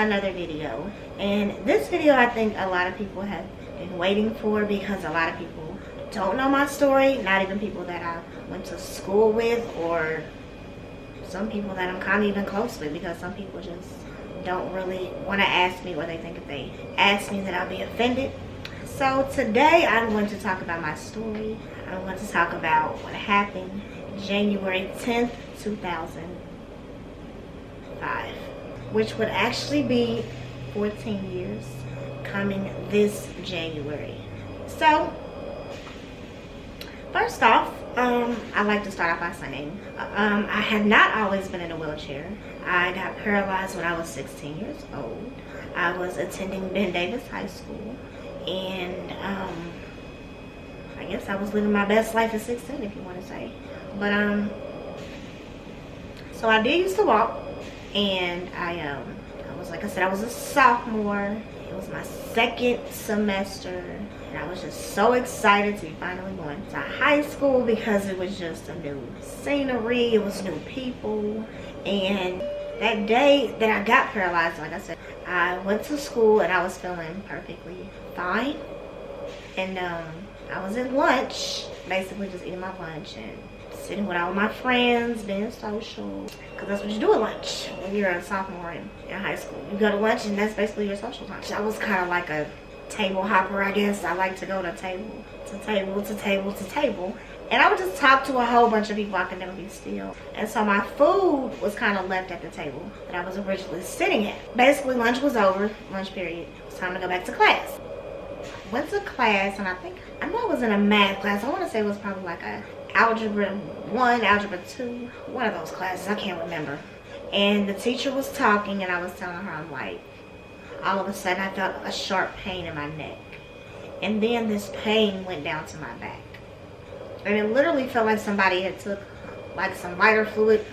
another video. And this video I think a lot of people have been waiting for, because a lot of people don't know my story. Not even people that I went to school with, or some people that I'm kind of even close with, because some people just don't really want to ask me, or they think if they ask me that I'll be offended. So today I'm going to talk about my story. I'm going to talk about what happened January 10th, 2005, which would actually be 14 years coming this January. So first off, I like to start off by saying I had not always been in a wheelchair. I got paralyzed when I was 16 years old. I was attending Ben Davis High School, and I guess I was living my best life at 16, if you want to say. But so I did used to walk, and I was, like I said, I was a sophomore. It was my second semester, and I was just so excited to be finally going to high school, because it was just a new scenery, it was new people. And that day that I got paralyzed, like I said, I went to school and I was feeling perfectly fine. And I was at lunch, basically just eating my lunch and sitting with all my friends, being social, because that's what you do at lunch when you're a sophomore in high school. You go to lunch and that's basically your social time. I was kind of like a table hopper, I guess. I like to go to table to table to table to table, and I would just talk to a whole bunch of people. I could never be still. And so my food was kind of left at the table that I was originally sitting at. Basically, lunch was over, lunch period. It was time to go back to class. Went to class, and I know I was in a math class. I want to say it was probably like a algebra 1, algebra 2, one of those classes. I can't remember. And the teacher was talking, and I was telling her, I'm like, all of a sudden I felt a sharp pain in my neck, and then this pain went down to my back, and it literally felt like somebody had took like some lighter fluid,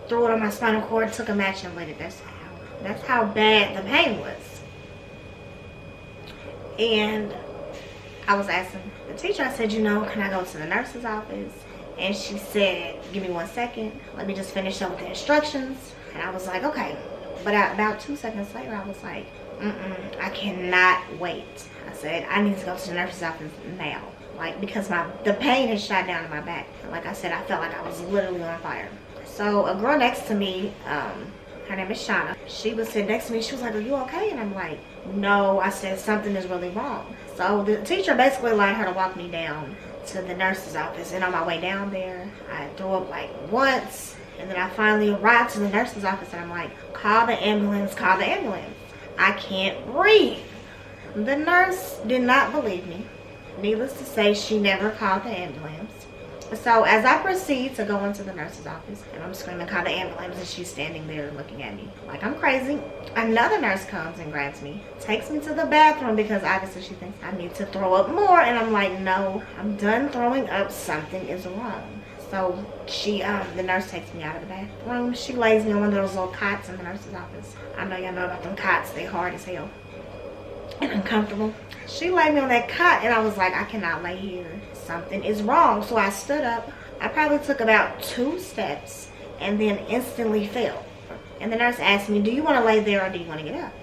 threw it on my spinal cord, took a match and lit it. That's how bad the pain was. And I was asking the teacher, I said, can I go to the nurse's office? And she said, give me 1 second, let me just finish up with the instructions. And I was like, okay. But about 2 seconds later, I was like, I cannot wait. I said, I need to go to the nurse's office now. Like, because the pain had shot down in my back. Like I said, I felt like I was literally on fire. So a girl next to me, her name is Shauna, she was sitting next to me. She was like, are you okay? And I'm like, no. I said, something is really wrong. So the teacher basically allowed her to walk me down to the nurse's office. And on my way down there, I threw up like once. And then I finally arrived to the nurse's office, and I'm like, call the ambulance, call the ambulance. I can't breathe. The nurse did not believe me. Needless to say, she never called the ambulance. So as I proceed to go into the nurse's office, and I'm screaming, call the ambulance, and she's standing there looking at me like I'm crazy, another nurse comes and grabs me, takes me to the bathroom, because obviously she thinks I need to throw up more. And I'm like, no, I'm done throwing up. Something is wrong. So the nurse takes me out of the bathroom. She lays me on one of those little cots in the nurse's office. I know y'all know about them cots. They hard as hell and uncomfortable. She laid me on that cot, and I was like, I cannot lay here. Something is wrong. So I stood up. I probably took about 2 steps and then instantly fell. And the nurse asked me, do you want to lay there or do you want to get up?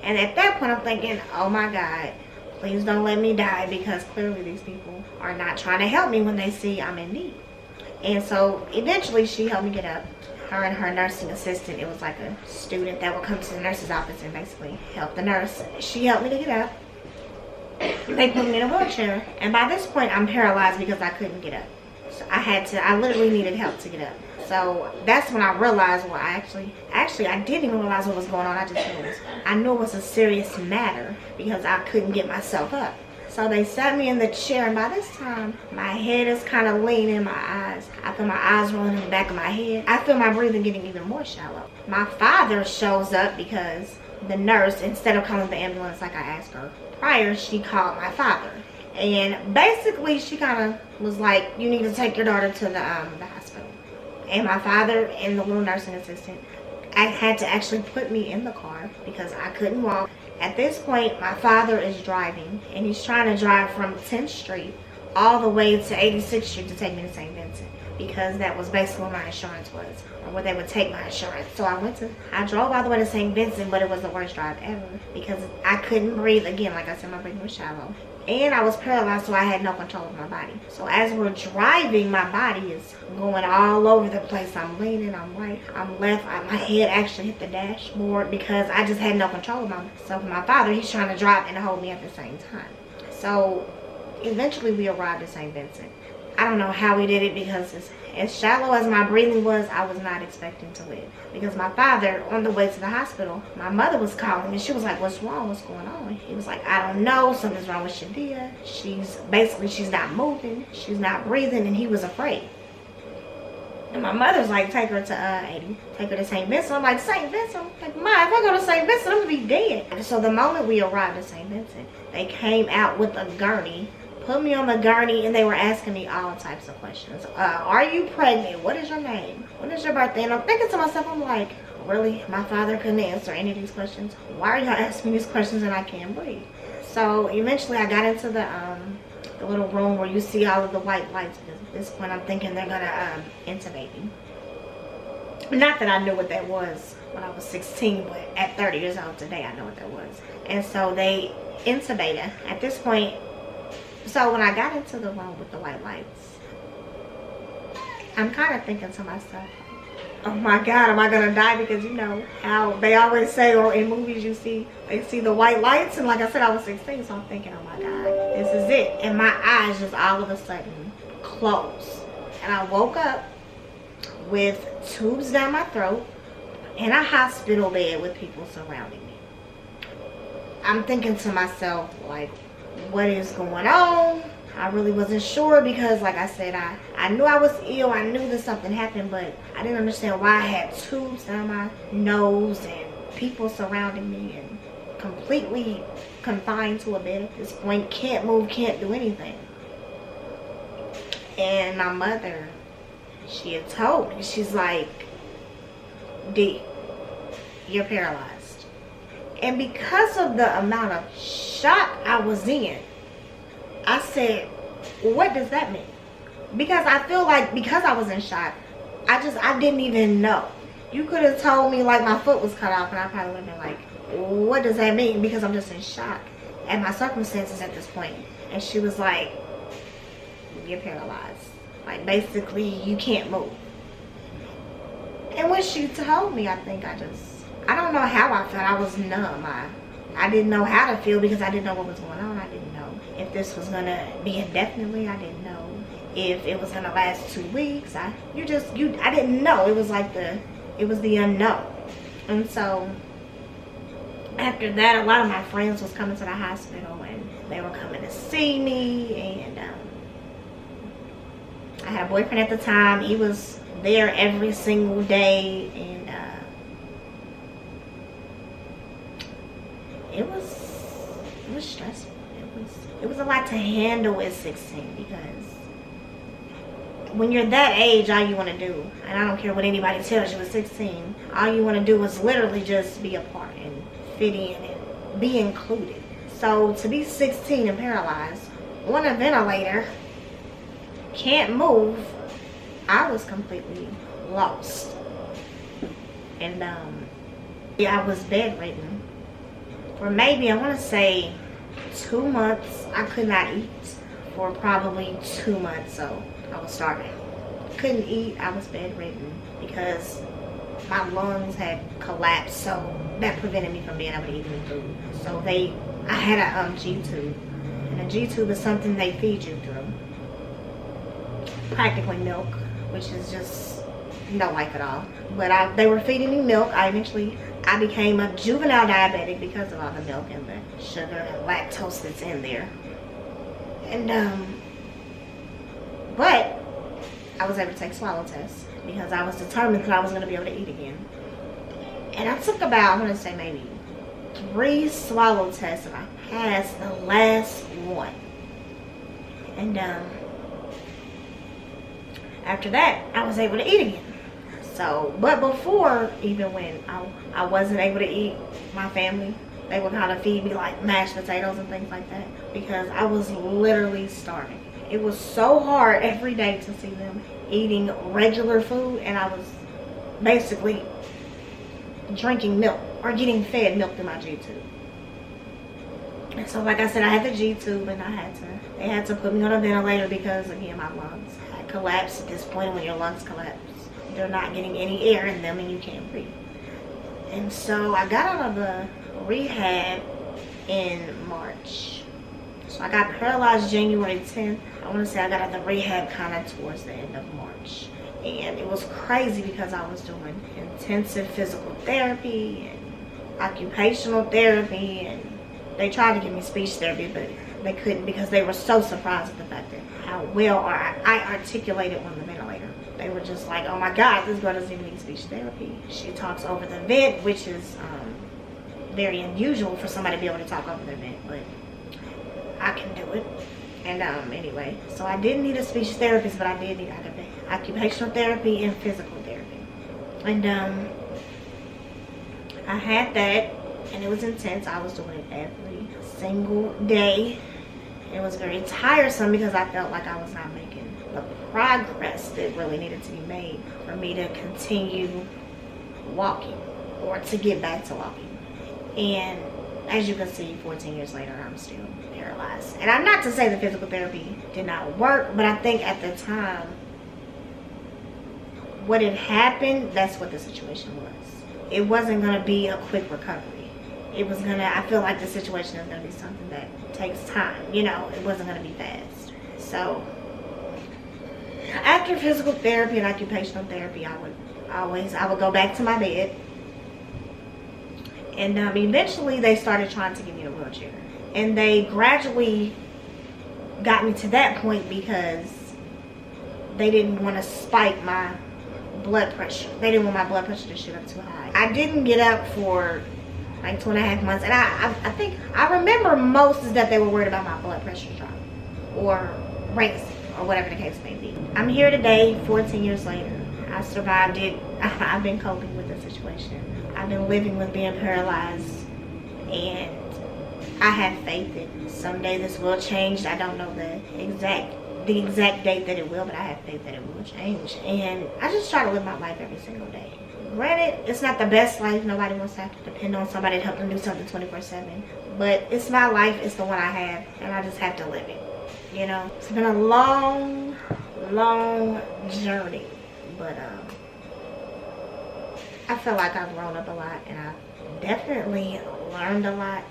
And at that point, I'm thinking, oh my God, please don't let me die, because clearly these people are not trying to help me when they see I'm in need. And so eventually she helped me get up. Her and her nursing assistant, it was like a student that would come to the nurse's office and basically help the nurse. She helped me to get up. They put me in a wheelchair. And by this point, I'm paralyzed because I couldn't get up. So I literally needed help to get up. So that's when I realized, well, actually I didn't even realize what was going on. I knew it was a serious matter, because I couldn't get myself up. So they sat me in the chair, and by this time, my head is kind of leaning, my eyes. I feel my eyes rolling in the back of my head. I feel my breathing getting even more shallow. My father shows up, because the nurse, instead of calling the ambulance like I asked her prior, she called my father. And basically, she kind of was like, you need to take your daughter to the hospital. And my father and the little nursing assistant, I had to actually put me in the car because I couldn't walk. At this point, my father is driving, and he's trying to drive from 10th Street all the way to 86th Street to take me to St. Vincent. because that was basically what my insurance was, or where they would take my insurance. So I drove all the way to St. Vincent, but it was the worst drive ever because I couldn't breathe. Again, like I said, my breathing was shallow. And I was paralyzed, so I had no control of my body. So as we're driving, my body is going all over the place. I'm leaning, I'm right, I'm left. My head actually hit the dashboard because I just had no control of myself. My father, he's trying to drive and hold me at the same time. So eventually we arrived at St. Vincent. I don't know how we did it because as shallow as my breathing was, I was not expecting to live. Because my father, on the way to the hospital, my mother was calling me. She was like, what's wrong? What's going on? He was like, I don't know. Something's wrong with Shadia. She's not moving. She's not breathing. And he was afraid. And my mother's like, take her to St. Vincent. I'm like, St. Vincent? Like, Ma, if I go to St. Vincent, I'm going to be dead. So the moment we arrived at St. Vincent, they came out with a gurney, put me on the gurney, and they were asking me all types of questions. Are you pregnant? What is your name? When is your birthday? And I'm thinking to myself, I'm like, really? My father couldn't answer any of these questions? Why are y'all asking me these questions and I can't breathe? So eventually I got into the little room where you see all of the white lights. At this point I'm thinking they're gonna intubate me. Not that I knew what that was when I was 16, but at 30 years old today I know what that was. And so they intubated. At this point, so when I got into the room with the white lights, I'm kind of thinking to myself, oh my God, am I gonna die? Because you know how they always say, or in movies they see the white lights, and like I said, I was 16, so I'm thinking, oh my God, this is it. And my eyes just all of a sudden closed. And I woke up with tubes down my throat in a hospital bed with people surrounding me. I'm thinking to myself, like, what is going on? I really wasn't sure because, like I said, I knew I was ill. I knew that something happened, but I didn't understand why I had tubes down my nose and people surrounding me and completely confined to a bed at this point. Can't move, can't do anything. And my mother, she had told me, she's like, D, you're paralyzed. And because of the amount of shock I was in, I said, what does that mean? Because I feel like because I was in shock, I didn't even know. You could have told me like my foot was cut off and I probably would have been like, what does that mean? Because I'm just in shock at my circumstances at this point. And she was like, you're paralyzed. Like basically you can't move. And when she told me, I don't know how I felt. I was numb. I didn't know how to feel because I didn't know what was going on. I didn't know if this was gonna be indefinitely. I didn't know if it was gonna last 2 weeks. I didn't know. It was like it was the unknown. And so after that, a lot of my friends was coming to the hospital and they were coming to see me. And I had a boyfriend at the time. He was there every single day, and it was stressful. It was a lot to handle at 16 because when you're that age, all you want to do, and I don't care what anybody tells you at 16, all you want to do is literally just be a part and fit in and be included. So to be 16 and paralyzed, on a ventilator, can't move, I was completely lost. And I was bedridden for maybe, I want to say 2 months. I could not eat for probably 2 months, so I was starving. Couldn't eat. I was bedridden because my lungs had collapsed, so that prevented me from being able to eat any food. So I had a G-tube, and a G-tube is something they feed you through. Practically milk, which is just no life at all. But they were feeding me milk. I became a juvenile diabetic because of all the milk and the sugar and lactose that's in there. And but I was able to take swallow tests because I was determined that I was going to be able to eat again. And I took about, I want to say maybe 3 swallow tests, and I passed the last one. And after that, I was able to eat again. So, but before, even when I wasn't able to eat, my family, they would kind of feed me like mashed potatoes and things like that because I was literally starving. It was so hard every day to see them eating regular food, and I was basically drinking milk or getting fed milk through my G-tube. And so like I said, I had the G-tube, and they had to put me on a ventilator because, again, my lungs had collapsed. At this point, when your lungs collapse, they're not getting any air in them and you can't breathe. And so I got out of the rehab in March. So I got paralyzed January 10th. I want to say I got out of the rehab kind of towards the end of March. And it was crazy because I was doing intensive physical therapy and occupational therapy, and they tried to give me speech therapy, but they couldn't because they were so surprised at the fact that how well I articulated on the ventilator. They were just like, oh my God, this girl doesn't even need speech therapy. She talks over the vent, which is very unusual for somebody to be able to talk over their vent, but I can do it. And anyway, so I didn't need a speech therapist, but I did need occupational therapy and physical therapy. And I had that, and it was intense. I was doing it every single day. It was very tiresome because I felt like I was not making the progress that really needed to be made for me to continue walking or to get back to walking. And as you can see, 14 years later, I'm still paralyzed. And I'm not to say the physical therapy did not work, but I think at the time, what had happened, that's what the situation was. It wasn't going to be a quick recovery. It was going to, I feel like the situation is going to be something that takes time. You know, it wasn't going to be fast. So after physical therapy and occupational therapy, I would go back to my bed. And eventually they started trying to give me a wheelchair. And they gradually got me to that point because they didn't want to spike my blood pressure. They didn't want my blood pressure to shoot up too high. I didn't get up for like 2.5 months. And I think, I remember most is that they were worried about my blood pressure drop or raising or whatever the case may be. I'm here today, 14 years later. I survived it. I've been coping with the situation. I've been living with being paralyzed, and I have faith that someday this will change. I don't know the exact date that it will, but I have faith that it will change. And I just try to live my life every single day. Granted, it's not the best life. Nobody wants to have to depend on somebody to help them do something 24/7. But it's my life. It's the one I have, and I just have to live it. You know, it's been a long, long journey, but I feel like I've grown up a lot, and I've definitely learned a lot.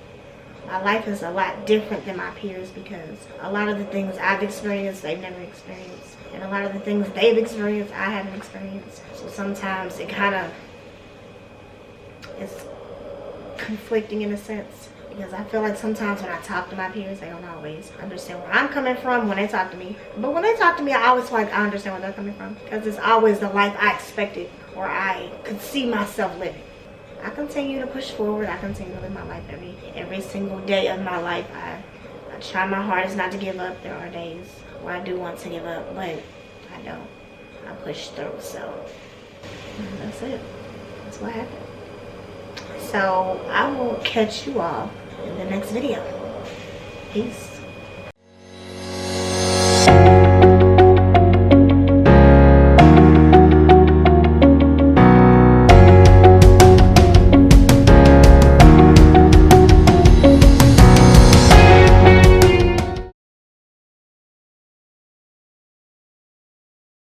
My life is a lot different than my peers because a lot of the things I've experienced, they've never experienced. And a lot of the things they've experienced, I haven't experienced. So sometimes it kind of is conflicting in a sense. Because I feel like sometimes when I talk to my peers, they don't always understand where I'm coming from when they talk to me. But when they talk to me, I always feel like I understand where they're coming from. Because it's always the life I expected or I could see myself living. I continue to push forward. I continue to live my life every single day of my life. I try my hardest not to give up. There are days where I do want to give up, but I don't. I push through, so that's it. That's what happened. So I will catch you all in the next video. Peace.